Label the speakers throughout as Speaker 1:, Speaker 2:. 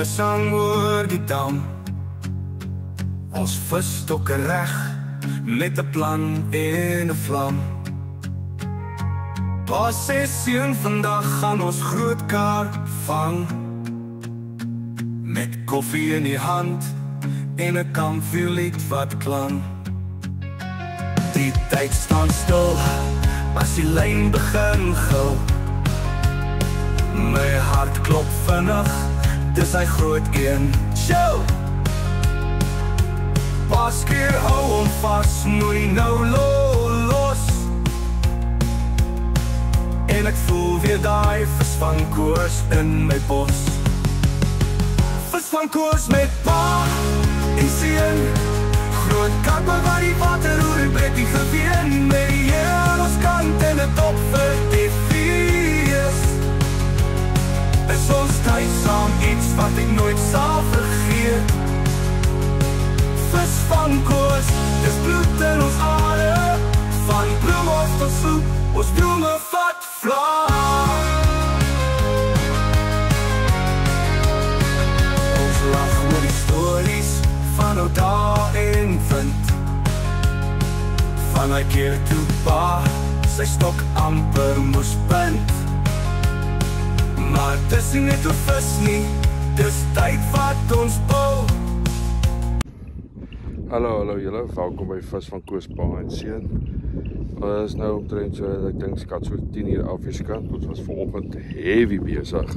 Speaker 1: Vogels sang oor die dam, ons visstokke reg, met 'n plan en 'n vlam. Pa sê seun, vandag gaan ons groot kar vang, met koffie in die hand en 'n kampvuurlied wat klank. Die tyd staan stil, as die lyn begin gil. My hart klop vinnig, dis hy groot een. Show! Paskeer hou hom vas, moei nou los. En ek voel weer daai visvangkoers in my bos. Visvangkoers met pa en seun, groot karpe waar die water roer en breek die geween. Met die Here aan ons kant en 'n dop vir die fees. Is ons tyd saam iets wat ek nooit sal vergeet. Visvangkoers, dis bloed in ons are, van bloemhof tot soep, ons bloeme vat vlag. Ons lag oor die stories van ou dae en vind, van hy keer toe pa sy stok amper moes bind. Maar dis nie net oor vis nie, dis tyd wat ons bou.
Speaker 2: Hallo julle, welkom by Vis van Koos, Pa en Seun. Ons is nou omtrent so, ek dink skat so 10 uur afgeskant. Ons was vanoggend heavy besig.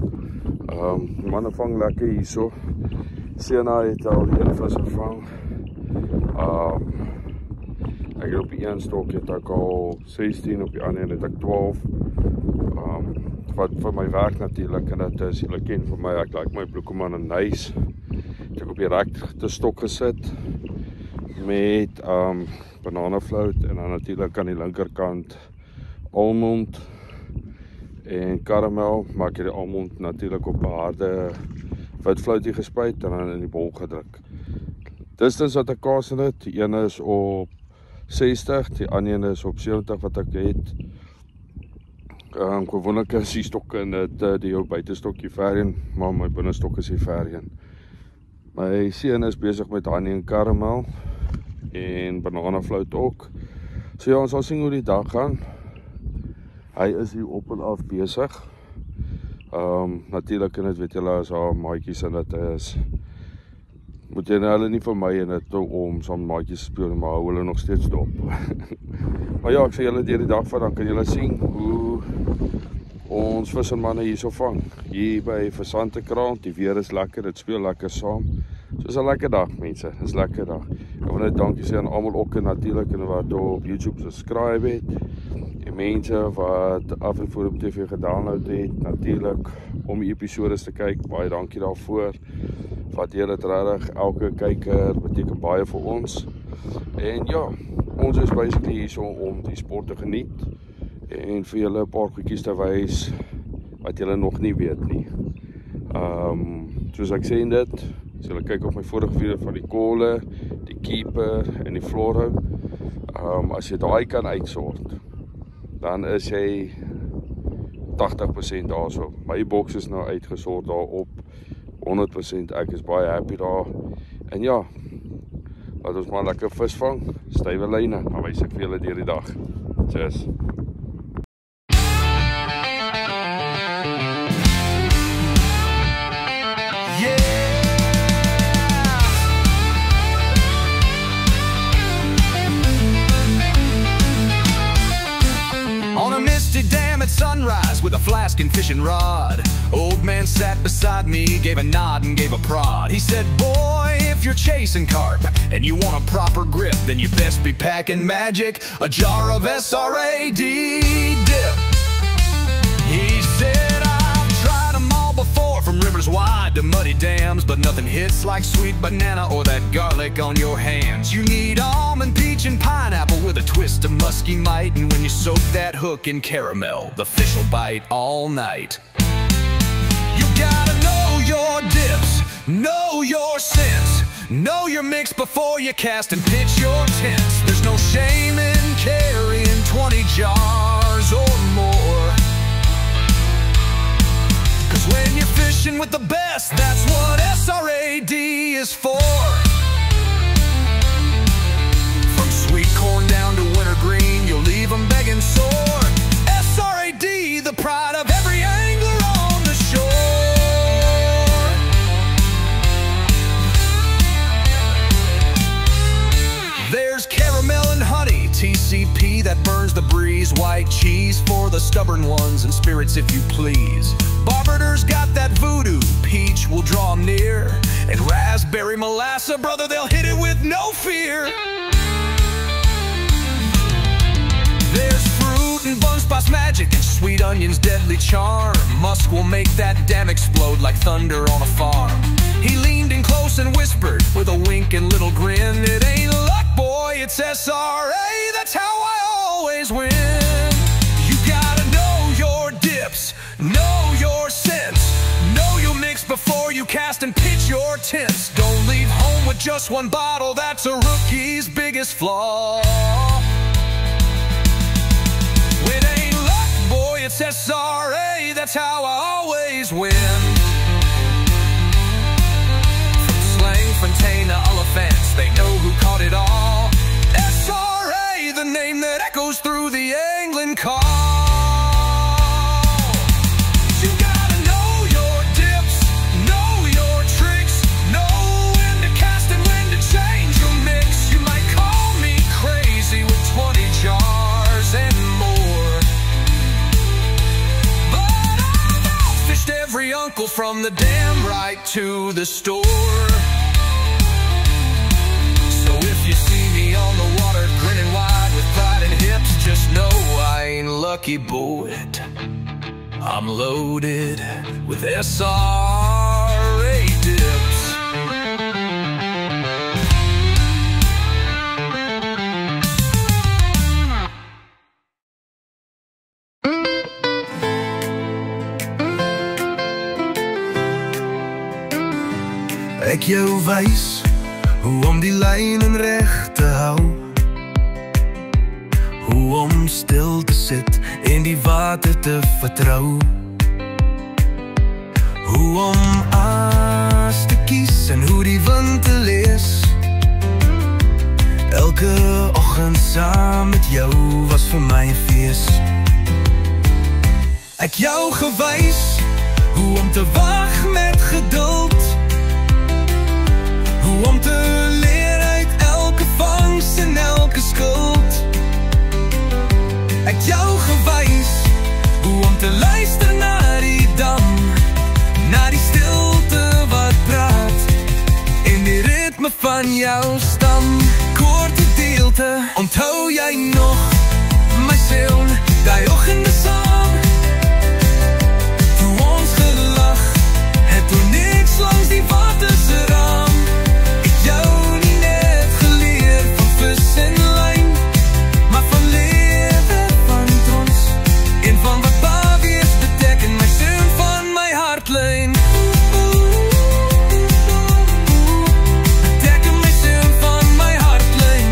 Speaker 2: Die manne vang lekker hierso. Seun het al die vis gevang. Ek het op die een stok het ek al 16, op die ander het ek 12. Wat vir my werk natuurlik, en dit is, julle ken vir my, ek like my bloekeman en nys. Het ek op die rekte stok gesit met bananaflout en dan natuurlik aan die linkerkant almond en karamel, maar ek het die almond natuurlik op 'n harde witfloutie gespuit en dan in die bol gedruk. Distance wat ek kaas in dit, die ene is op 60, die ander is op 70 wat ek het. Gewoonlik is die stokke in dit, die jou buitestokkie verheen, maar my binnenstok is die verheen. My seun is besig met honey en karamel en bananaflout ook. So ja, ons sal sien hoe die dag gaan. Hy is hier op en af besig. Natuurlik, en dit weet julle, as daar maatjies in dit is, moet jy hulle nie vir my in dit om saam maatjies speel, maar hou hulle nog steeds dop. Maar ja, ek sê julle deur die dag van, dan kan julle sien hoe ons vissermanne hierso vang. Hier by Visantekraal, die weer is lekker, dit speel lekker saam. So is 'n lekker dag mense, is 'n lekker dag. Ek wil net dankie sê aan almal ook natuurlik en wat op YouTube subscribe het. Die mense wat af en voor op TV gedownload het, natuurlik om die episodes te kyk, baie dankie daarvoor. Waardeer dit regtig, elke kyker beteken baie vir ons. En ja, ons is basically hierso om die sport te geniet en vir julle 'n paar goedjies te wys wat julle nog nie weet nie. Soos ek sê dit, as julle kyk op my vorige video van die kolle, die keeper en die floorhou, as jy daai kan uitsort, dan is jy 80% daarso. My boks is nou uitgesort daarop 100%, ek is baie happy daar. En ja, laat ons maar lekker vis vang, stywe lyne, dan wys ek vir julle deur die dag. Cheers.
Speaker 3: Sunrise with a flask and fishing rod. Old man sat beside me, gave a nod and gave a prod. He said, boy, if you're chasing carp and you want a proper grip, then you best be packing magic, a jar of SRAD dip. He said, I've tried them all before, from rivers wide to muddy dams, but nothing hits like sweet banana or that garlic on your hands. You need almond, peach, and pineapple with a twist of musky might, and when you soak that hook in caramel, the fish will bite all night. You gotta know your dips, know your scents, know your mix before you cast and pitch your tents. There's no shame in carrying 20 jars or more, 'cause when you're fishing with the best, that's what is for. From sweet corn down to wintergreen, you'll leave them begging sore. SRAD, the pride of every angler on the shore. There's caramel and honey, TCP that burns the breeze. White cheese for the stubborn ones, and spirits if you please. Barber's got that voodoo, peach will draw 'em near. And raspberry molasses, brother, they'll hit it with no fear. There's fruit and bun spice magic, and sweet onion's deadly charm. Musk will make that dam explode like thunder on a farm. He leaned in close and whispered with a wink and little grin, it ain't luck, boy, it's SRA, that's how I always win. You gotta know your dips, know your sense, know your mix before you cast and pitch your tents. Don't leave home with just one bottle, that's a rookie's biggest flaw. It ain't luck, boy, it's SRA, that's how I always win. From slang fontaine to Oliphants, they know who caught it all. SRA, the name that echoes through the angling call. You gotta know your dips, know your tricks, know when to cast and when to change your mix. You might call me crazy with 20 jars and more, but I've outfished every uncle from the dam right to the store. So if you see me on the water grinning wide with pride and hips, just know I ain't lucky, boy. I'm loaded with SRA dips.
Speaker 1: Ek jou wys hoe om die lyne reg te hou, hoe om stil te sit en die water te vertrou, hoe om aas te kies en hoe die wind te lees. Elke oggend saam met jou was vir my 'n fees. Ek jou gewys hoe om te wag met geduld, hoe om te leer uit elke vangs en elke skuld. Ek jou gewys hoe om te luister na die dam, na die stilte wat praat en die ritme van jou stam. Korte deelte, onthou jy nog my seun, die oggende saam, toe ons gelag het, toe niks langs die water se raam. Jou nie net geleer van vis en lyn, maar van lewe, van trots en van wat babies beteken, my seun van my hartlyn. Beteken my seun van my hartlyn.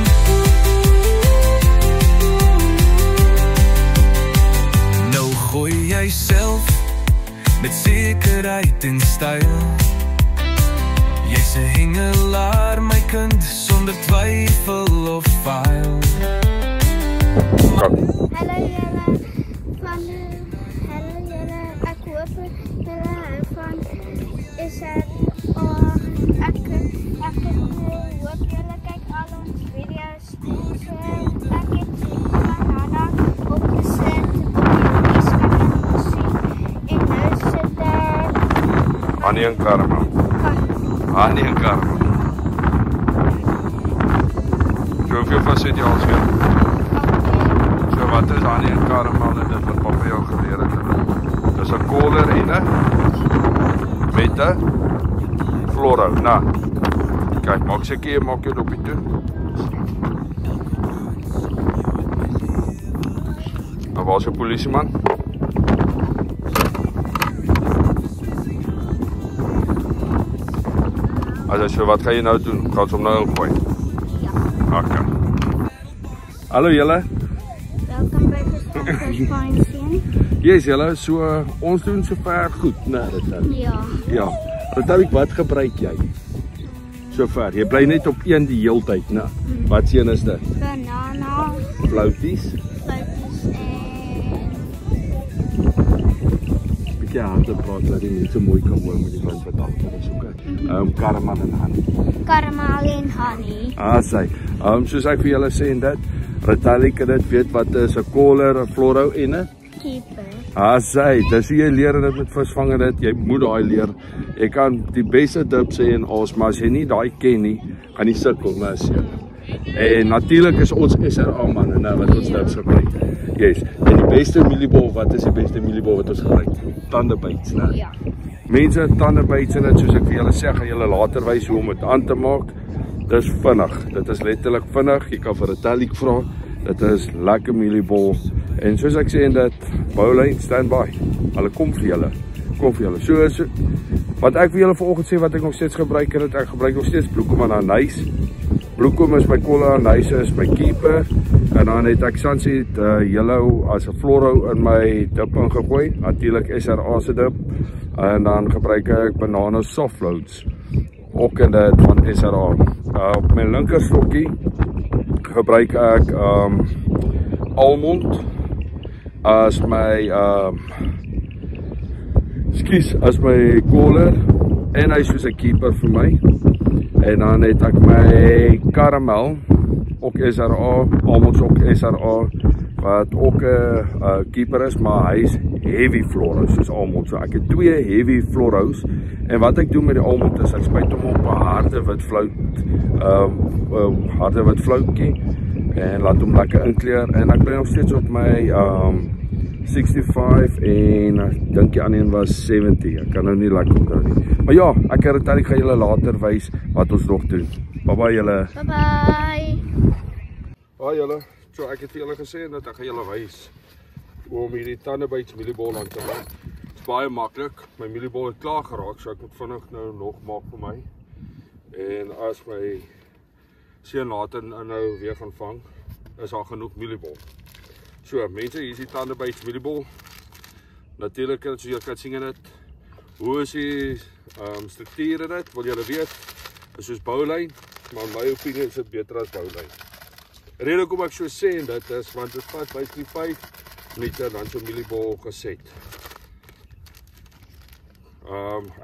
Speaker 1: Nou gooi jy self met sekerheid en styl. Jy's 'n hengelaar, my kind, sonder twyfel of fail.
Speaker 4: Hallo julle, ek hoop julle hou van is ek hoop julle kyk al ons video's. So ek het van Hannah opgesit en nou sit daar
Speaker 2: Annie en Karma. Annie en Karma. So hoeveel vas het jy al speel? So wat is Annie en Karma en dit wat papa jou geleer het? Dis 'n caller en 'n met 'n Flora. Nou, kyk, maak seker jy maak jou dopie toe. Nou waar is die polisieman? So wat gaan jy nou doen? Gaan ons hom nou ingooi? Ja. Okay. Hallo julle.
Speaker 4: Welkom by Fish Point Scene.
Speaker 2: Yes julle, so ons doen so ver goed, né, dit dan.
Speaker 4: Ja.
Speaker 2: Ja. Wat wat gebruik jy? So ver. Jy bly net op een die hele tyd, né? Wat sien is dit?
Speaker 4: Banana,
Speaker 2: Flouties.
Speaker 4: foto's en
Speaker 2: Bietjie harder praat dat jy net so mooi kan hoor met die wind wat agter is, okay? Karamel en honey.
Speaker 4: karamel en honey.
Speaker 2: Sy. Soos ek vir julle sê en dit, Ritalie kan dit weet wat is 'n collar, 'n florhou en 'n
Speaker 4: Keeper.
Speaker 2: Sy. Dis hoe jy leer dit met visvang dit. Jy moet daai leer. Jy kan die beste dip sê en ons, maar as jy nie daai ken nie, gaan jy sukkel, maar seker. En natuurlik is ons SRA manne, nou wat ons dips gebruik. Yes. En die beste mieliebol, wat is die beste mieliebol wat ons gebruik? Tandebytes, né?
Speaker 4: Ja.
Speaker 2: Mense, tandebytes en dit, soos ek vir julle sê, gaan julle later wys hoe om dit aan te maak. Dis vinnig. Dit is letterlik vinnig. Jy kan vir 'n Ritalie vra. Dit is lekker mieliebol. En soos ek sê en dit, bowline, stand by. Hulle kom vir julle. So wat ek vir julle vanoggend sê wat ek nog steeds gebruik en ek gebruik nog steeds bloekom en anys. Bloekom is my collar, anys is my keeper. En dan het ek Sunset yellow as 'n florhou in my dip ingegooi. Natuurlik SRA se dip. En dan gebruik ek banana soft floats. Ook in dit van SRA. Op my linker stokkie gebruik ek almond as my as my collar en hy is soos 'n keeper vir my. En dan het ek my karamel, ook SRA, almond ook SRA, wat ook 'n keeper is, maar hy is heavy florhous soos almond. So ek het 2 heavy florhous en wat ek doen met die almond is ek spuit hom op 'n harde wit floutjie en laat hom lekker inkleur en ek bly nog steeds op my 65 en ek dink die ander een was 70. Ek kan nou nie lekker onthou nie. Maar ja, ek gaan julle later wys wat ons nog doen. Bye bye julle.
Speaker 4: Bye bye.
Speaker 2: Hi julle. So ek het vir julle gesê dat ek gaan julle wys hoe om hierdie tandebytes mieliebol aan te maak. Dit is baie maklik. My mieliebol het klaar geraak, so ek moet vinnig nou nog maak vir my. En as my seun later nou weer gaan vang, is daar genoeg mieliebol. So mense, hier is die tandebytes mieliebol. Natuurlik, soos julle kan sien in dit. Hoe is die struktuur in dit? Wil julle weet? Is soos bowline, maar in my opinie is dit beter as bowline. Rede hoekom ek so sê en dit is want dit vat basically 5 minute dan so mieliebol geset.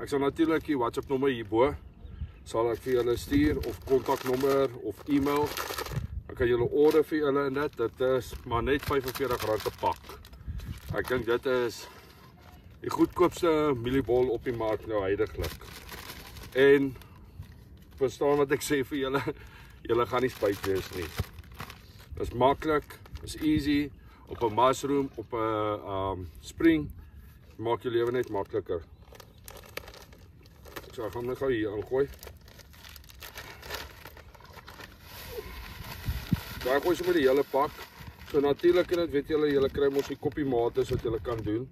Speaker 2: Ek sal natuurlik die WhatsApp nommer hierbo sal ek vir julle stuur of kontaknommer of e-mail. Ek kan julle order vir julle en dit is maar net R45 'n pak. Ek dink dit is die goedkoopste mieliebol op die mark nou huidiglik. En verstaan wat ek sê vir julle, julle gaan nie spyt wees nie. Dis maklik, is easy, op 'n mushroom, op 'n spring, maak jou lewe net makliker. So ek gaan net gou hier aangooi. Daar gooi jy met die hele pak. So natuurlik en dit weet julle kry mos die koppie mate wat julle kan doen.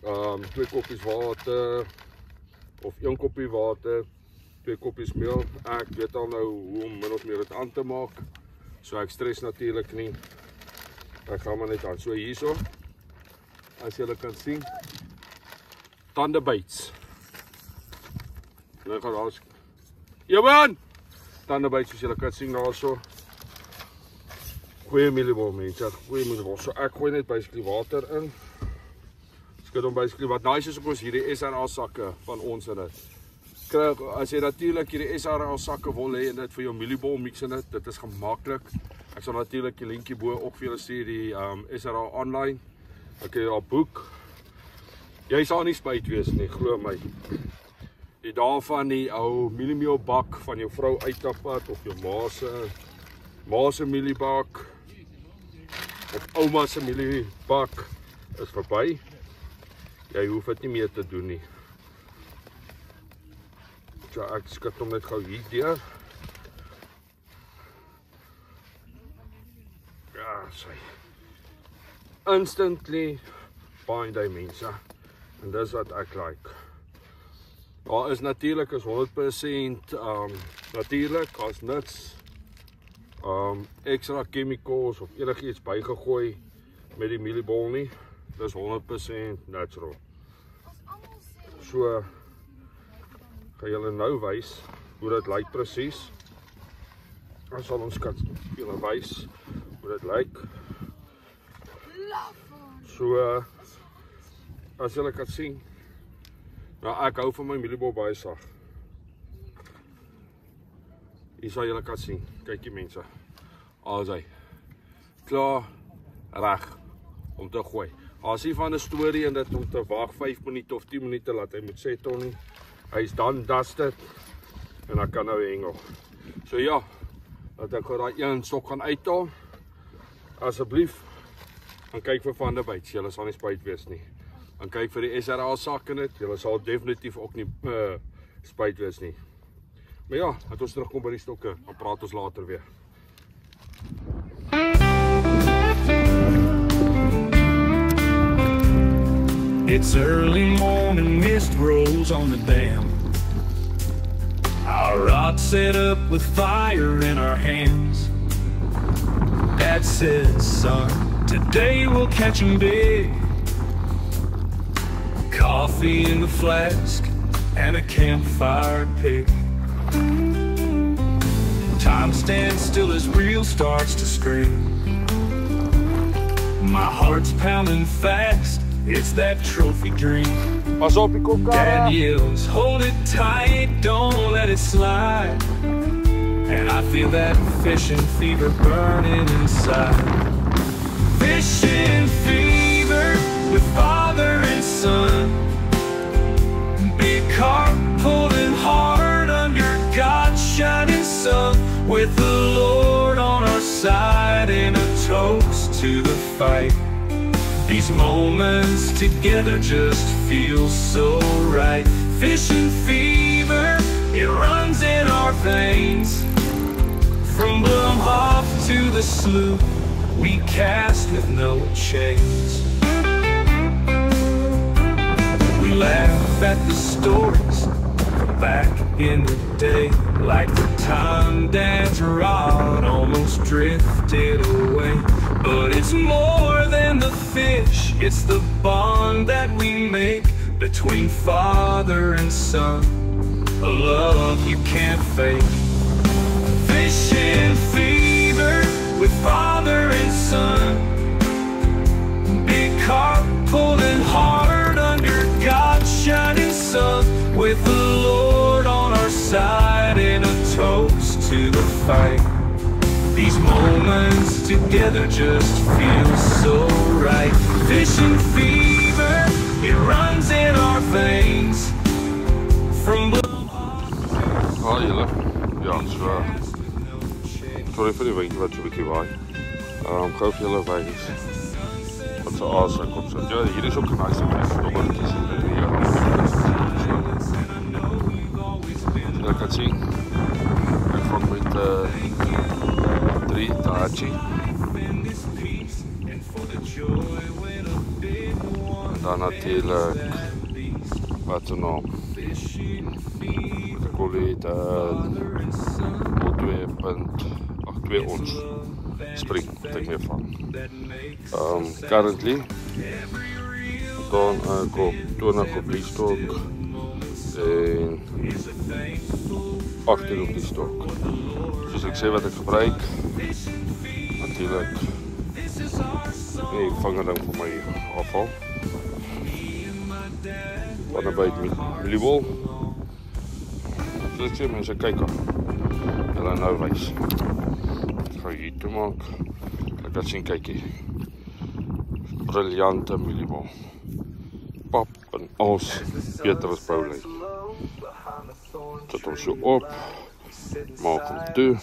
Speaker 2: 2 koppies water of 1 koppie water, 2 koppies meel. Ek weet al nou hoe om min of meer dit aan te maak. So ek stres natuurlik nie. Ek gaan maar net aan. So hierso, as julle kan sien, tandebytes. Nou gaan ons. Ja man. Tandebytes soos julle kan sien daarso. Goeie mieliebol mense, goeie mieliebol. So ek gooi net basically water in. Skud hom basically wat nice is op ons hierdie SRA sakke van ons in dit. Kry as jy natuurlik hierdie SRA sakke wil hê en dit vir jou mieliebol mix in dit is gemaklik. Ek sal natuurlik die linkie bo ook vir julle stuur die SRA online. Ek kan jou boek. Jy sal nie spyt wees nie, glo my. Die daarvan die ou mieliemeel bak van jou vrou uittapad of jou ma se mieliebak of ouma se mieliebak is verby. Jy hoef dit nie meer te doen nie. So ek skud hom net gou hier deur. Ja, sy. Instantly bind hy mense. En dis wat ek like. Daar is natuurlik is 100% natuurlik, as niks extra chemicals of enigiets bygegooi met die mieliebol nie. Dis 100% natural. So gaan julle nou wys hoe dit lyk presies. Dan sal ons kat julle wys hoe dit lyk. So, as julle kan sien, nou ek hou van my mieliebol baie sag. Hier sal julle kan sien, kykie mense, al is hy klaar, reg, om te gooi. As hy van 'n storie in dit om te wag 5 minute of 10 minute laat hy moet settle nie. Hy is dan dusted en dan kan nou hengel. So ja, dat ek daai een stok gaan uithaal. Asseblief, dan kyk vir Van der Byt, julle sal nie spyt wees nie. Dan kyk vir die SRA sak in dit, julle sal definitief ook nie spyt wees nie. Maar ja, dat ons terugkom by die stokke, dan praat ons later weer.
Speaker 1: It's early morning, mist rolls on the dam. Our rod set up with fire in our hands. Dad says, son, today we'll catch 'em big. Coffee in the flask and a campfire pig. Time stands still as reel starts to scream. My heart's pounding fast, it's that trophy dream.
Speaker 2: Pas op die kop,
Speaker 1: Dad yells, hold it tight, don't let it slide. And I feel that fishing fever burning inside. Fishing fever with father and son. Big carp pulling hard under God's shining sun. With the Lord on our side and a toast to the fight. These moments together just feel so right. Fishing fever, it runs in our veins. From Blumhoff to the sloop, we cast with no chains. We laugh at the stories from back in the day, like the time Dad's rod almost drifted away. But it's more than the fish, it's the bond that we make between father and son, a love you can't fake. Fishing fever with father and son. Big carp pulling hard under God's shining sun. With the Lord on our side and a toast to the fight. These moments together just feel so right. Fishing fever, it runs in our veins. From
Speaker 2: Haai julle, ja, so sorry vir die wind wat so 'n bietjie waai. Gou vir julle wys wat se aas ek op sit. Ja, hier is ook 'n nice plek, stokkertjies in die hier. Julle kan sien, ek vang met 3 taartjie. En dan natuurlijk, wat er nog? Ik wil het 2 ons spring, wat ik meer van. Currently, dan ik op die stok en 18 op die stok. Dus ik zie wat ik gebruik. Natuurlijk, nee, ik vang het dan voor mijn afval. Van de bijt met mieliebol. Dus ik zie mensen kijken. En dan nou wijs. Ik ga hier toe maken. Ik kan zien kijken. Briljante mieliebol. Pap en als Petrus Paulus. Zet hem zo op. Maak hem toe.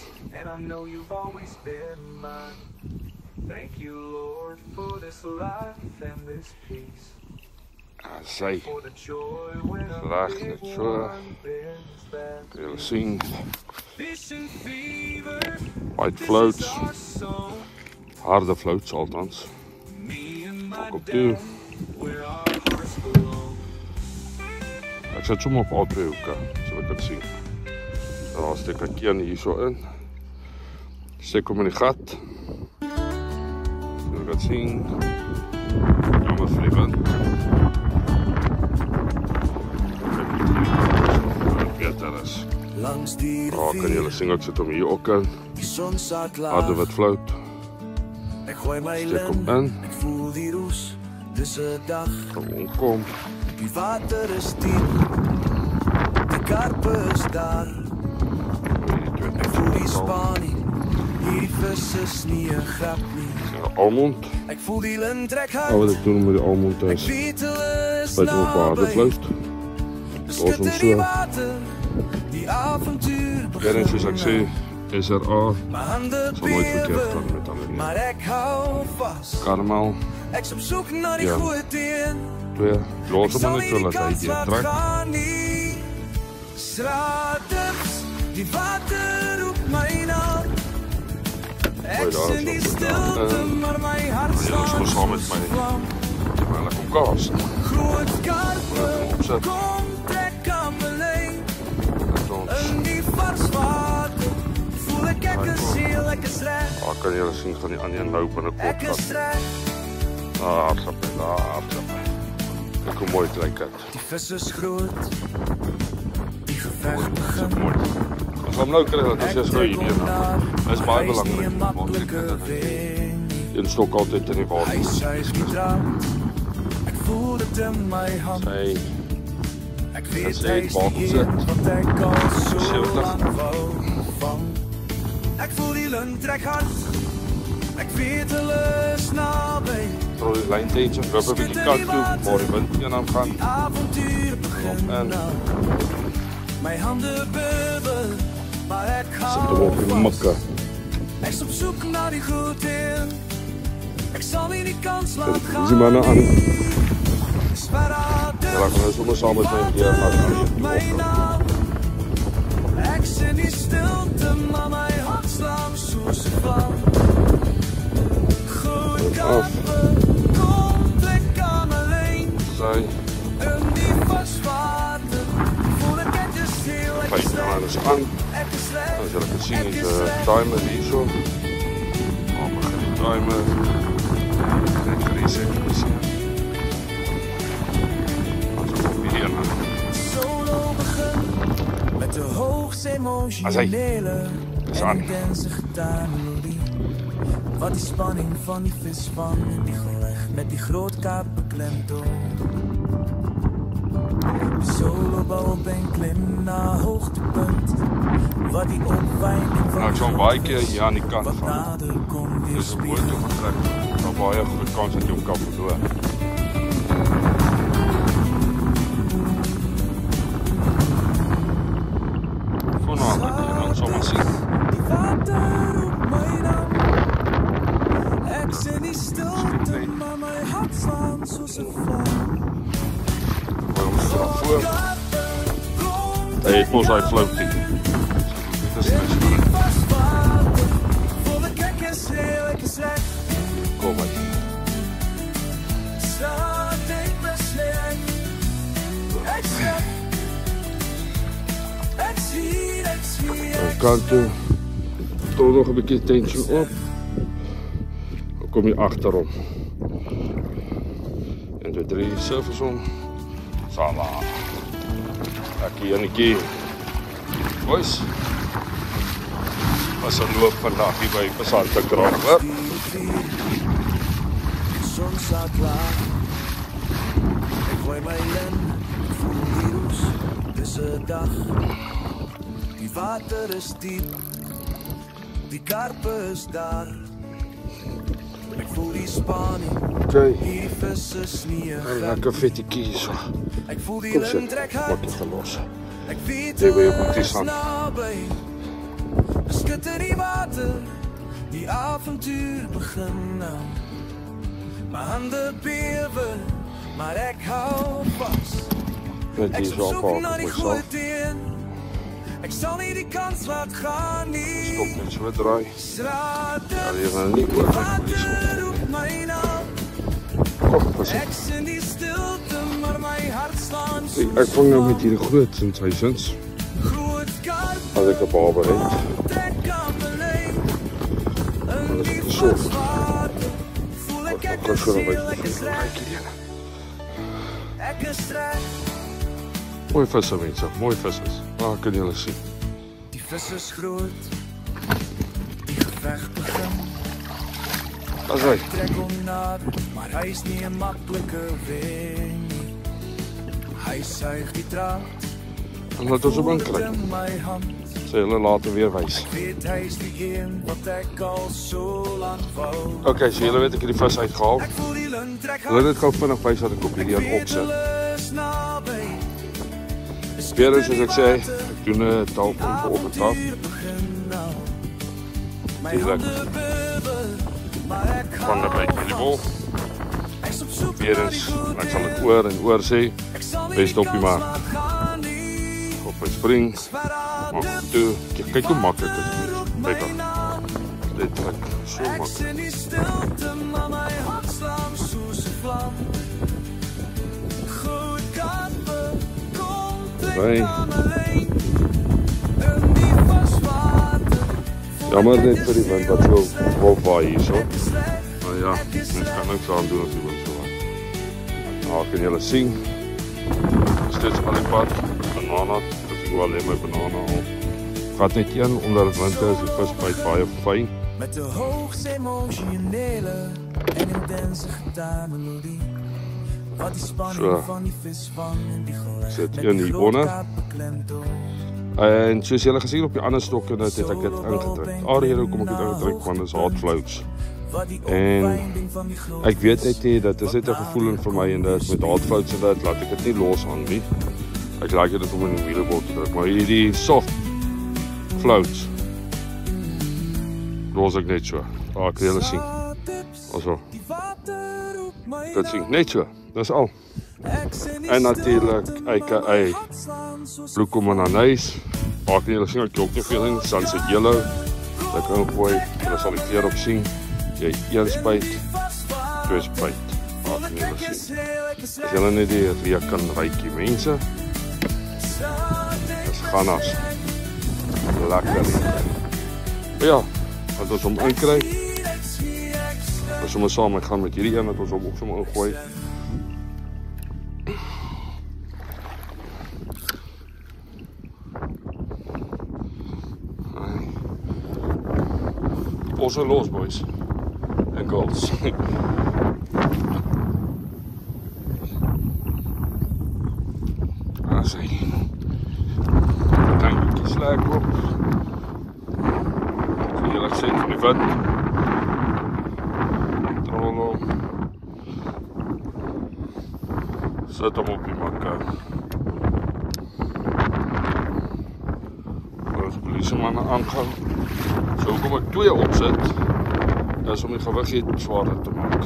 Speaker 2: Thank you, Lord, for this life and this peace. Zij laag net zo. Kun je zien. White floats. Harde floats althans. Ook op toe. Ik zet zomaar op al 2 hoeken, zodat ik het zie. Dan steek ik hier hier zo in. Steek hem in die gat. Zodat ik het zien. Jammer voor die wind. Beter is.
Speaker 1: langs die
Speaker 2: Daar kan julle sien ek sit hom hier ook in.
Speaker 1: Die son saak laag.
Speaker 2: Harde wat flout.
Speaker 1: Ek gooi my
Speaker 2: Steek hom
Speaker 1: lin.
Speaker 2: in.
Speaker 1: Ek voel die roes. Dis 'n dag.
Speaker 2: Kom kom.
Speaker 1: Die water is diep. Die karpe is daar. Ek voel die spanning. Hierdie vis is nie 'n grap nie.
Speaker 2: Almond.
Speaker 1: Ek voel die lint trek hard.
Speaker 2: Al wat ek doen met die almond
Speaker 1: Ek
Speaker 2: is
Speaker 1: weet hulle is
Speaker 2: byt hom op harde
Speaker 1: naby.
Speaker 2: flout.
Speaker 1: Beskut
Speaker 2: ons
Speaker 1: in die
Speaker 2: so.
Speaker 1: water. Die avontuur
Speaker 2: Ja, en soos ek sê, SRA
Speaker 1: My hande
Speaker 2: sal nooit verkeerd
Speaker 1: bewe,
Speaker 2: gaan met hulle nie.
Speaker 1: maar ek hou vas.
Speaker 2: Karamel,
Speaker 1: Ek's op soek na die
Speaker 2: Ja.
Speaker 1: groot een.
Speaker 2: 2. Los
Speaker 1: Ek
Speaker 2: hom
Speaker 1: sal
Speaker 2: net
Speaker 1: nie
Speaker 2: so
Speaker 1: die
Speaker 2: laat hy
Speaker 1: kans
Speaker 2: die
Speaker 1: laat
Speaker 2: trek.
Speaker 1: gaan nie. Straatdips, die water roep my naam. Ek
Speaker 2: Mooi, daar
Speaker 1: sien
Speaker 2: is
Speaker 1: die
Speaker 2: nog
Speaker 1: stilte,
Speaker 2: gedaan.
Speaker 1: maar my hart
Speaker 2: Ja, julle
Speaker 1: slaan
Speaker 2: is saam met
Speaker 1: soos
Speaker 2: my.
Speaker 1: 'n vlam.
Speaker 2: Maar hulle kom kaas.
Speaker 1: Groot karpe,
Speaker 2: Opzet.
Speaker 1: kom trek aan my lyn.
Speaker 2: Dat ons,
Speaker 1: In die vars water, voel ek is heel, ek is reg.
Speaker 2: daar kan julle sien van die ander nou binnekort.
Speaker 1: Ek is reg.
Speaker 2: Daar sap. Kyk hoe mooi het lyk dit.
Speaker 1: Die vis is groot. Die geveg begin.
Speaker 2: Mooi. Ons gaan nou kry dat ons eers gou hier na. Dis baie belangrik. Een stok altyd in die
Speaker 1: Hy
Speaker 2: water.
Speaker 1: suig die draad. Ek voel dit in my hand.
Speaker 2: Sy
Speaker 1: Ek weet
Speaker 2: As hy
Speaker 1: hy
Speaker 2: het
Speaker 1: is
Speaker 2: water
Speaker 1: die
Speaker 2: sit.
Speaker 1: een wat ek al so
Speaker 2: 70.
Speaker 1: lang wou vang. Ek voel die lint trek hard. Ek weet hulle is naby.
Speaker 2: Trooi die lyn tension, loop 'n bietjie kant toe, waar die wind teen aan gaan.
Speaker 1: Die avontuur begin
Speaker 2: En-
Speaker 1: nou. My hande bewe, maar ek
Speaker 2: Sit hom op
Speaker 1: hou
Speaker 2: die
Speaker 1: vas.
Speaker 2: mikke.
Speaker 1: Ek's op soek na die groot een. Ek sal nie die kans laat gaan.
Speaker 2: Dis die manne aan.
Speaker 1: Sparade.
Speaker 2: Ja, dan gaan we sommer saam met my hier gaan
Speaker 1: My naam. Ek sien die stilte, maar my hart slaan soos 'n vlam. Goed kappe, kom trek aan my lyn.
Speaker 2: Sy,
Speaker 1: In die vars water, voel ek is heel, ek
Speaker 2: kyk,
Speaker 1: is
Speaker 2: nou
Speaker 1: reg.
Speaker 2: is aan.
Speaker 1: Ek is reg.
Speaker 2: As julle kan sien,
Speaker 1: Ek
Speaker 2: is
Speaker 1: is
Speaker 2: 'n
Speaker 1: reg.
Speaker 2: timer hierso. Maar begin die timer. Net 3 sekondes. Ons op hier na.
Speaker 1: Solo begin met de hoogst emotionele
Speaker 2: Is
Speaker 1: en
Speaker 2: aan.
Speaker 1: intense gitaarmelodie. Wat die spanning van die vis van in die geleg met die groot kaap beklemtoon. Solo bouw op en klim naar hoogtepunt. Wat die opwinding van
Speaker 2: Nou, ek sal
Speaker 1: die
Speaker 2: baie
Speaker 1: grote
Speaker 2: keer
Speaker 1: vis
Speaker 2: hier aan die kant
Speaker 1: wat
Speaker 2: gaan.
Speaker 1: nader kom weer
Speaker 2: Dis 'n boot toe getrek. Daar baie groot kans dat jy hom kan verloor. Vanaand, dan sal ons sien.
Speaker 1: Die water op my naam. Ek sien die stilte, maar my hart slaan soos 'n vlam.
Speaker 2: Waar ons daar voor. Hy het mos hy floating. Dit is niks vir hom. Kom uit. Kant toe. Tot nog 'n bietjie tension op. Dan kom jy agterom. En de 3 surfers om. Sala. Aqui Jannie. Boys. Was 'n loop vandag hier by Pesante Kraal, hoor.
Speaker 1: Son staat klaar. Ik gooi mijn lem, ik voel die roes. Het is een dag. Die water is diep. Die karpe is daar. Ik voel die spanning.
Speaker 2: Okay.
Speaker 1: Die vis is nie 'n
Speaker 2: En
Speaker 1: grap.
Speaker 2: lekker vettetjie hierso.
Speaker 1: Ek voel die
Speaker 2: Kom
Speaker 1: lem
Speaker 2: sit.
Speaker 1: trek
Speaker 2: Word
Speaker 1: hard.
Speaker 2: jy gelos.
Speaker 1: Ek weet
Speaker 2: Jy wil jou
Speaker 1: hulle
Speaker 2: boeties
Speaker 1: is
Speaker 2: aan.
Speaker 1: naby. Beskut in die water. Die avontuur begin nou. My hande bewe, maar ek hou vas.
Speaker 2: Net
Speaker 1: Ek
Speaker 2: hier
Speaker 1: is
Speaker 2: so
Speaker 1: op
Speaker 2: op
Speaker 1: soek na die
Speaker 2: myself.
Speaker 1: groot een. Ek sal nie die kans laat gaan nie.
Speaker 2: Stop net so draai.
Speaker 1: Strate,
Speaker 2: Ja, jy gaan nie oor
Speaker 1: water roep my naam.
Speaker 2: Kom, pas op.
Speaker 1: Ek sien die stilte, maar my hart slaan
Speaker 2: Ek vang nou met hierdie groot sensations.
Speaker 1: groot karpe.
Speaker 2: As ek 'n baba het.
Speaker 1: Trek aan my lyn. In
Speaker 2: is
Speaker 1: die
Speaker 2: te soft.
Speaker 1: vars water, voel ek
Speaker 2: Ek kan so
Speaker 1: is
Speaker 2: naby.
Speaker 1: heel, ek is reg. Ek is reg.
Speaker 2: Mooi visse mense, mooi visse. Daar kan julle sien.
Speaker 1: vis is groot, die geveg begin.
Speaker 2: As hy.
Speaker 1: Trek hom nader, maar hy is nie 'n maklike wen nie. Hy suig die draad,
Speaker 2: En laat ons hom inkry.
Speaker 1: in my hand.
Speaker 2: Sê hulle later weer wys.
Speaker 1: Weet hy is die een wat ek al so lang wou.
Speaker 2: Okay, so julle weet ek het die vis uitgehaal.
Speaker 1: Ek voel die lint trek
Speaker 2: Hulle het dit gou vinnig wys dat ek op hierdie een opsit. Weer eens soos ek sê, ek doen 'n dalk vir oggend af. Dis lekker. Van die Milibol. Weer eens, ek sal dit oor en oor sê, best op die maar. Op my spring, maak toe, kyk hoe makkelijk het is. Kijk dan, dit trek so makkelijk. Nee. Jammer net vir die wind wat wil waai hier so. Maar ja, mens kan niks aan doen as die wind so waai. Nou kan julle sien, steeds van die pad, banana, dus ek wil alleen my banana al. Gaat net een, omdat het winter is, die vis byt baie fyn.
Speaker 1: Met de hoogste emotionele en intense gitaarmelodie. Wat die spanning van die visvang en die geluid.
Speaker 2: Sit een hieronder. En soos julle gesien op die ander stokke het ek dit ingedruk. Rede hoekom ek dit ingedruk, want dit is hard floats. En ek weet net nie, dit is net 'n gevoeling vir my en dit met hard floats en dit laat ek dit nie los hang nie. Ek like dit om in die Milibol te druk, maar hierdie soft floats los ek net so. Daar kan julle sien. Also. Dit sien net so. Dis al. En natuurlik AKA Blue Comananese. Daar kan julle sien ek ook nie veel in Sunset Yellow. Ek kan gooi, julle sal die kleur op sien. Jy een spuit, twee spuit. Daar kan julle sien. As julle net die reek kan rykie mense. Dis ganas. Lekker. Ja, as ons hom inkry. As ons saam gaan met hierdie een wat ons hom ook sommer ingooi. Also los, boys and girls. As hy tankie slag op. So julle gesê van die wind. Trollo. Sit hom op die makker. Ons polisiemanne aangaan. So hoekom ek twee opsit, is om die gewig swaarder te maak.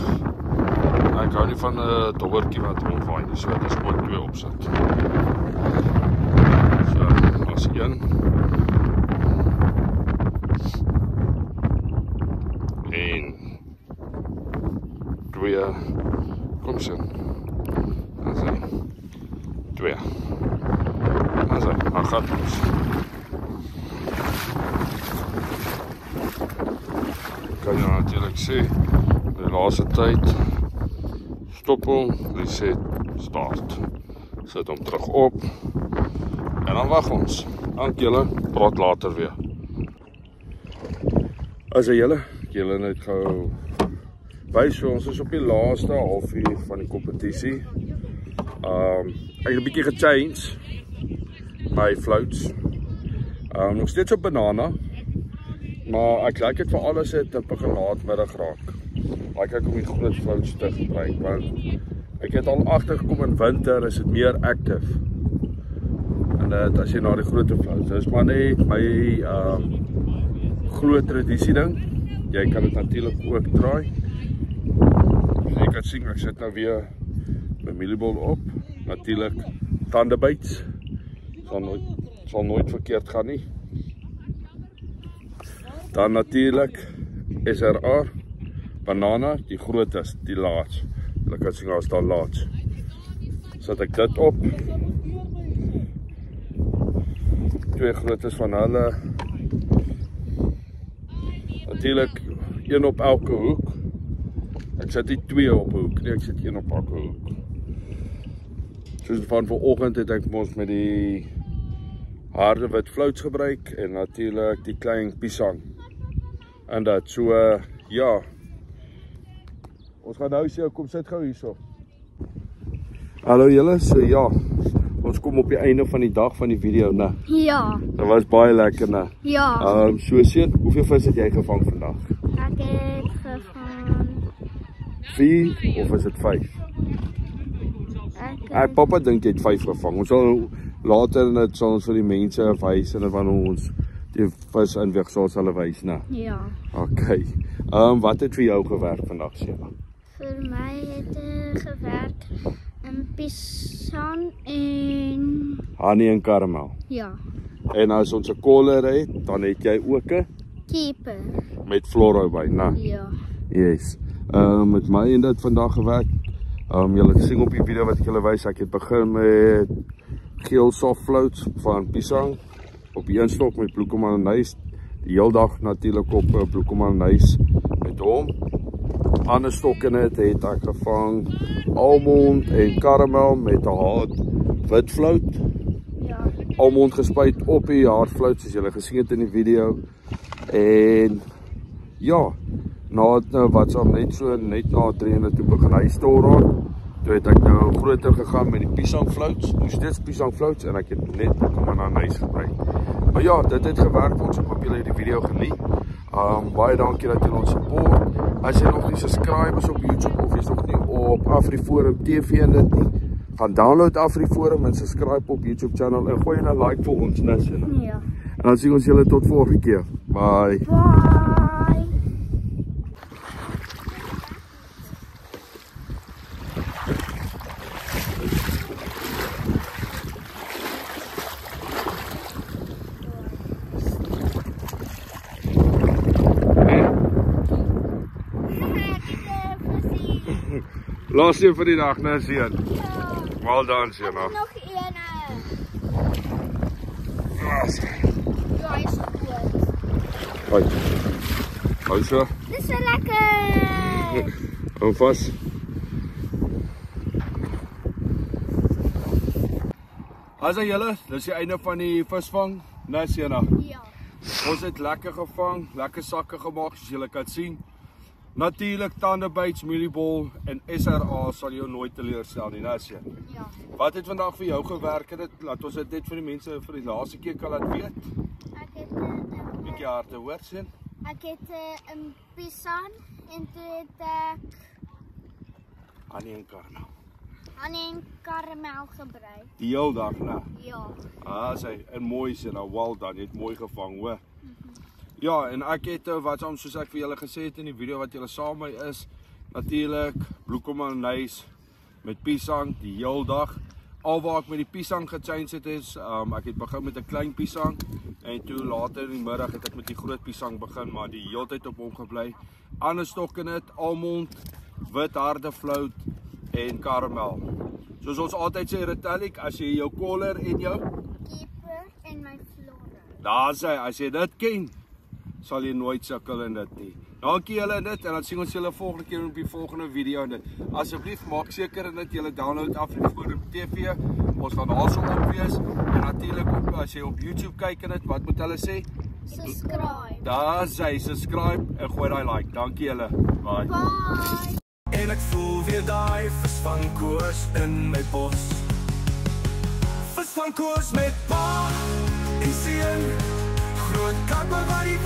Speaker 2: Ek hou nie van 'n dobbertjie wat rondvaai nie, so dis om ek twee opsit. So, as een. En twee. Kom sien. Dan sê twee. Dan sê, dan gaat ons. Kan jy natuurlijk sê, die laaste tyd, stop hom, reset, start. Sit hom terug op, en dan wag ons. Dank julle, praat later weer. As julle net gou wys, ons is op die laaste halfuur van die kompetisie. Ek het 'n bietjie gechange, my floats. Nog steeds op banana. Maar ek like dit vir alles het op 'n gelaatmiddag raak. Like ek om die groot floats te gebruik, want ek het al agtergekom in winter is dit meer active. En dit as jy na die groot floats, dis maar net my groot tradisie ding. Jy kan dit natuurlik ook draai. Jy kan sien ek sit nou weer my Milibol op. Natuurlik tandebyts. Sal nooit verkeerd gaan nie. Dan natuurlijk SRR, banana, die groot is, die laats. Julle kan sien as daar laats. Zet ek dit op. Twee grootes van hulle. Natuurlijk, een op elke hoek. Ek sit nie twee op 'n hoek nie, ek sit een op elke hoek. Soos van vanoggend het ek mos met die harde wit floats gebruik en natuurlik die klein pisang. En dat so ja. Ons gaan nou sê kom sit gou hierso. Hallo julle, so ja. Ons kom op die einde van die dag van die video, né?
Speaker 4: Ja.
Speaker 2: Dit was baie lekker, né?
Speaker 4: Ja.
Speaker 2: So seun, hoeveel vis het jy gevang vandag?
Speaker 4: Ek het gevang
Speaker 2: 4 of is dit 5? Papa dink jy het 5 gevang. Ons sal later net sal ons vir die mense wys en wanneer ons die vis inweeg sal ons hulle wys, né?
Speaker 4: Ja.
Speaker 2: Okay. Wat het vir jou gewerk vandag, Sheila?
Speaker 4: Vir my het gewerk in pisang en
Speaker 2: Honey en karamel.
Speaker 4: ja,
Speaker 2: En as ons 'n koller het, dan het jy ook 'n
Speaker 4: keeper.
Speaker 2: met fluoro by, né?
Speaker 4: Ja.
Speaker 2: Yes. Met my en dit vandag gewerk. Julle sien op die video wat ek julle wys, ek het begin met geel soft floats van pisang op die instok met bloekomananys. Die heel dag natuurlik op bloekomananys met hom. Ander stok in het ek gevang almond en karamel met 'n hard wit float.
Speaker 4: Ja.
Speaker 2: Almond gespuit op die hard float soos julle gesien het in die video. En ja, na wat so net na 300 toe begin hy stil raak. Toe het ek nou groter gegaan met die pisang floats, nog steeds pisang floats en ek het net bloekomananys gebruik. Maar ja, dit het gewerk, ons hoop julle het die video geniet. Baie dankie dat julle ons support. As jy nog nie subscribe is op YouTube of jy's nog nie op AfriForum TV en dit nie, gaan download AfriForum en subscribe op YouTube channel en gooi 'n like vir ons net.
Speaker 4: Ja.
Speaker 2: En dan sien ons julle tot volgende keer. Bye.
Speaker 4: Bye.
Speaker 2: Laaste een vir die dag, né, seun? Well done, seun.
Speaker 4: Nog een.
Speaker 2: Ja,
Speaker 4: Ja, is goed.
Speaker 2: hoi. Hou so.
Speaker 4: Dis so lekker.
Speaker 2: Hou vas. Asai julle, dis die einde van die visvang, né, seun?
Speaker 4: Ja.
Speaker 2: Ons het lekker gevang, lekker sakke gemaak soos julle kan sien. Natuurlik tandebyts, mieliebol en SRA sal jou nooit teleurstel nie, né, seun?
Speaker 4: Ja.
Speaker 2: Wat het vandag vir jou gewerk? Laat ons dit net vir die mense vir die laaste keer kan laat weet.
Speaker 4: Ek het
Speaker 2: Bietjie harde hoor, seun.
Speaker 4: ek het 'n pisang en toe het ek
Speaker 2: Honey en karamel.
Speaker 4: honey en karamel gebruik.
Speaker 2: Die heel dag, né?
Speaker 4: Ja.
Speaker 2: Sy en mooi seun, nou well done, jy het mooi gevang, hoor. Ja, en ek het wat soos ek vir julle gesê het in die video wat julle saam met my is, natuurlik bloekomananys met pisang die heel dag. Alwaar ek met die pisang gechange het is, ek het begin met 'n klein pisang en toe later in die middag het ek met die groot pisang begin, maar die heeltyd op hom gebly. Ander stok in dit, almond, wit harde float en karamel. Soos ons altyd sê, Retallic, as jy jou collar en jou
Speaker 4: Keeper en my flora.
Speaker 2: daar sê, as jy dit ken, sal jy nooit sukkel in dit nie. Dankie julle in dit en dan sien ons julle volgende keer op die volgende video in dit. Asseblief maak seker in dit julle download AfriForum TV. Ons gaan daarso op wees en natuurlik op as jy op YouTube kyk en dit, wat moet hulle sê?
Speaker 4: Subscribe.
Speaker 2: Daar sê subscribe en gooi daai like. Dankie julle. Bye.
Speaker 4: Bye.
Speaker 1: En ek voel weer daai visvangkoers in my bos. Visvangkoers met pa en seun. Groot kappe wat die